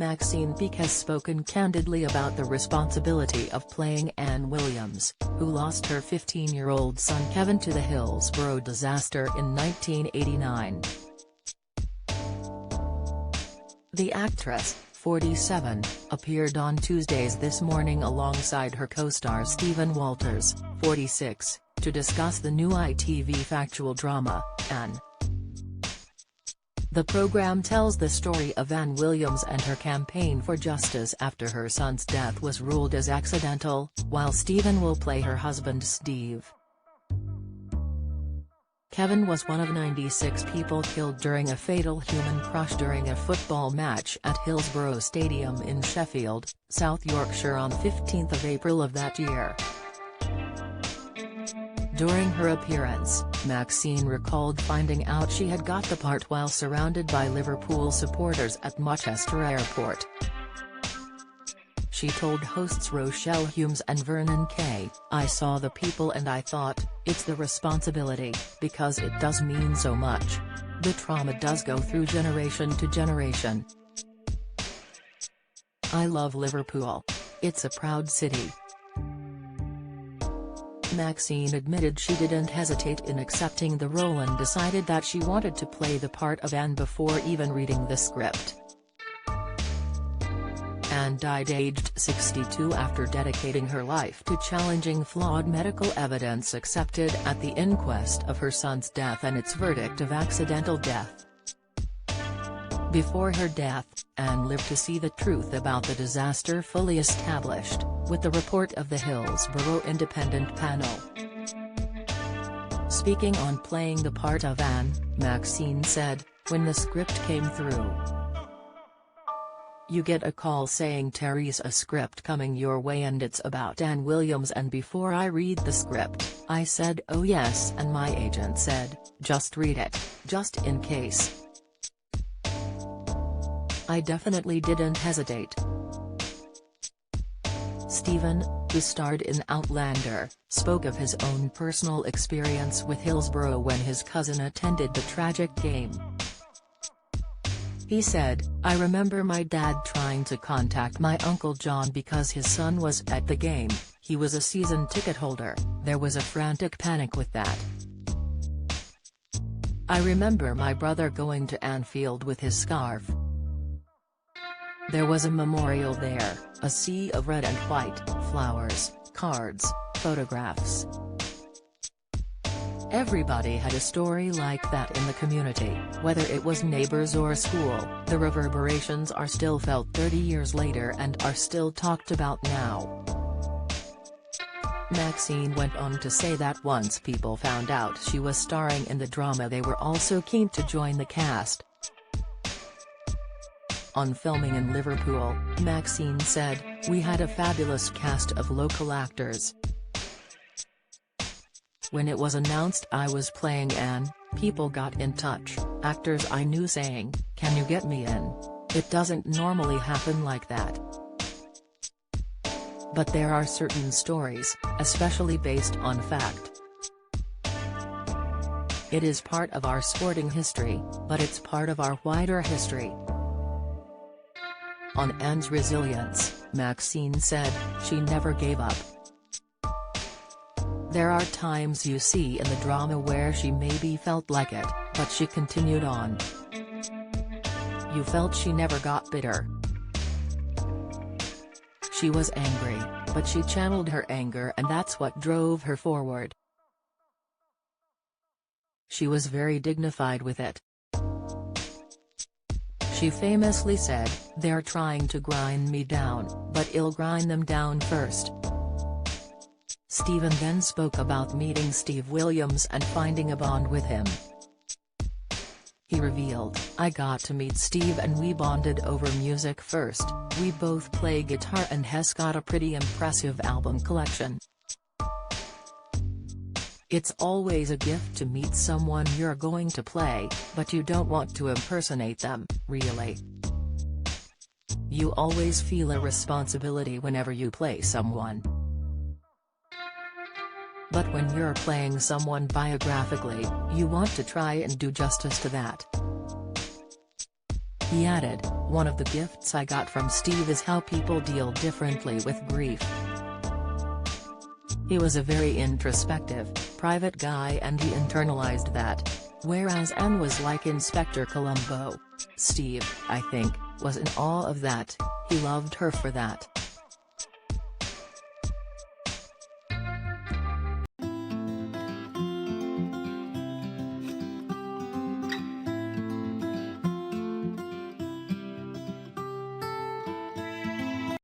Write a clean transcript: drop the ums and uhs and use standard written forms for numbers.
Maxine Peake has spoken candidly about the responsibility of playing Ann Williams, who lost her 15-year-old son Kevin to the Hillsborough disaster in 1989. The actress, 47, appeared on Tuesday's This Morning alongside her co-star Stephen Walters, 46, to discuss the new ITV factual drama, Ann. The program tells the story of Ann Williams and her campaign for justice after her son's death was ruled as accidental, while Stephen will play her husband Steve. Kevin was one of 96 people killed during a fatal human crush during a football match at Hillsborough Stadium in Sheffield, South Yorkshire on 15 April of that year. During her appearance, Maxine recalled finding out she had got the part while surrounded by Liverpool supporters at Manchester Airport. She told hosts Rochelle Humes and Vernon Kay, "I saw the people and I thought, it's the responsibility, because it does mean so much. The trauma does go through generation to generation. I love Liverpool. It's a proud city." Maxine admitted she didn't hesitate in accepting the role and decided that she wanted to play the part of Ann before even reading the script. Ann died aged 62 after dedicating her life to challenging flawed medical evidence accepted at the inquest of her son's death and its verdict of accidental death. Before her death, Ann lived to see the truth about the disaster fully established, with the report of the Hillsborough Independent Panel. Speaking on playing the part of Ann, Maxine said, "When the script came through, you get a call saying Terry's a script coming your way and it's about Ann Williams, and before I read the script, I said oh yes, and my agent said, just read it, just in case. I definitely didn't hesitate." Stephen, who starred in Outlander, spoke of his own personal experience with Hillsborough when his cousin attended the tragic game. He said, "I remember my dad trying to contact my Uncle John because his son was at the game. He was a season ticket holder. There was a frantic panic with that. I remember my brother going to Anfield with his scarf. There was a memorial there, a sea of red and white, flowers, cards, photographs. Everybody had a story like that in the community, whether it was neighbors or school. The reverberations are still felt 30 years later and are still talked about now." Maxine went on to say that once people found out she was starring in the drama, they were also keen to join the cast. On filming in Liverpool, Maxine said, "We had a fabulous cast of local actors. When it was announced I was playing Ann, people got in touch, actors I knew saying, 'Can you get me in?' It doesn't normally happen like that. But there are certain stories, especially based on fact. It is part of our sporting history, but it's part of our wider history." On Ann's resilience, Maxine said, "She never gave up. There are times you see in the drama where she maybe felt like it, but she continued on. You felt she never got bitter. She was angry, but she channeled her anger and that's what drove her forward. She was very dignified with it. She famously said, 'They're trying to grind me down, but I'll grind them down first.'" Stephen then spoke about meeting Steve Williams and finding a bond with him. He revealed, "I got to meet Steve and we bonded over music first. We both play guitar and he's got a pretty impressive album collection. It's always a gift to meet someone you're going to play, but you don't want to impersonate them, really. You always feel a responsibility whenever you play someone. But when you're playing someone biographically, you want to try and do justice to that." He added, "One of the gifts I got from Steve is how people deal differently with grief. He was a very introspective, private guy and he internalized that. Whereas Anne was like Inspector Columbo. Steve, I think, was in awe of that. He loved her for that."